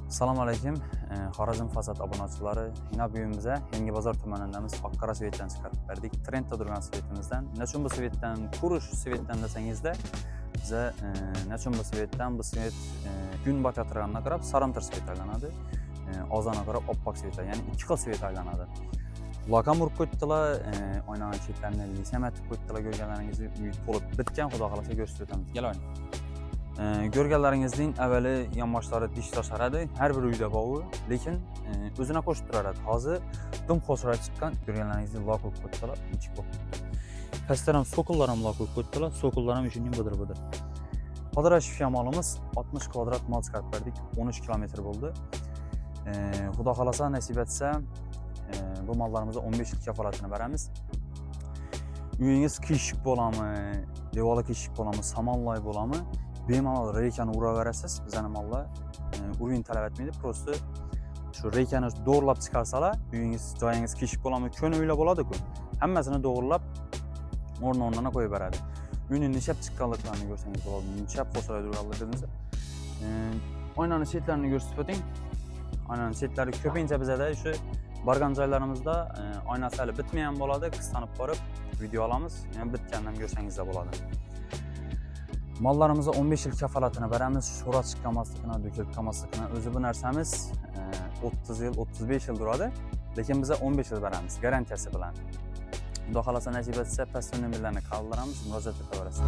Assalomu alaykum. Xorazm fasad obunachilari. Yana bugün bize Yangibozor tumanidamiz Oqqara svetdan chiqarib berdik. Trendda turgan svetimizdan. Nechun bu svetdan, Kurush svetdan desangizda, bize nechun bu svetdan, bu svet gün batatirigandan qarab saramtir svet aylanadi. Ozana qarab oppoq svet, ya'ni ikki xil svet aylanadi. Lokam urib qo'yibdilar, oynagan chetlarini lisam etib qo'yibdilar, ko'rganlaringizni to'lib bitgan, xudo xolasa ko'rsatib o'tamiz. Keling. Görgənlərinizin əvvəli yanmaçları diş taşarады, hər bir uyda bağı, lekin özünə qoşub durarады. Hazır dım xoşura çıxan görgənlərinizin lak qoyub qoydular, içik qoydular. Pəstərəm sokullarım lak qoyub qoydular, sokullarım üçüncü bıdır. Padraş yamalımız 60 kvadrat mal çıxarıb verdik, 13 kilometr oldu. Xuda xalasa nəsib etsə, bu mallarımıza 15 il kəfalatını verəmiz. Üyünüz kişik bolamı, devalı kişik bolamı, samanlay bolamı, bemalol reykani uraverasiz. Bizani mallar uruyun talab etmaydi. Prosta shu reykani doğrulab chiqarsalar, uyingiz, joyingiz kishib bo'lami, ko'nuyla bo'ladi-ku. Hammasini to'g'rilab o'rn-o'rniga qo'yib beradi. Uyning nishab chiqqanliklarini ko'rsangiz bo'ladi. Nishab qo'shilib turganligingizni. Oynani chetlarini ko'rsatib o'ting. Oynani chetlari ko'pincha bizada shu borgan joylarimizda oynasi hali bitmagan bo'ladi. Qisqanib borib video olamiz. Yani bitgandan ko'rsangiz bo'ladi. Mallarımıza 15 yıl kafalatını veremiz, şura çıkamaslıkına, dökülüp kalmaslıkına, özü bu nersemiz 30 yıl, 35 yıl duradı. Lekin bize 15 yıl veremiz, garantiyası bilen. Xudo xolasa nasib etse, pastun nömrelerini kaldıramiz, müracaat etaverasiz.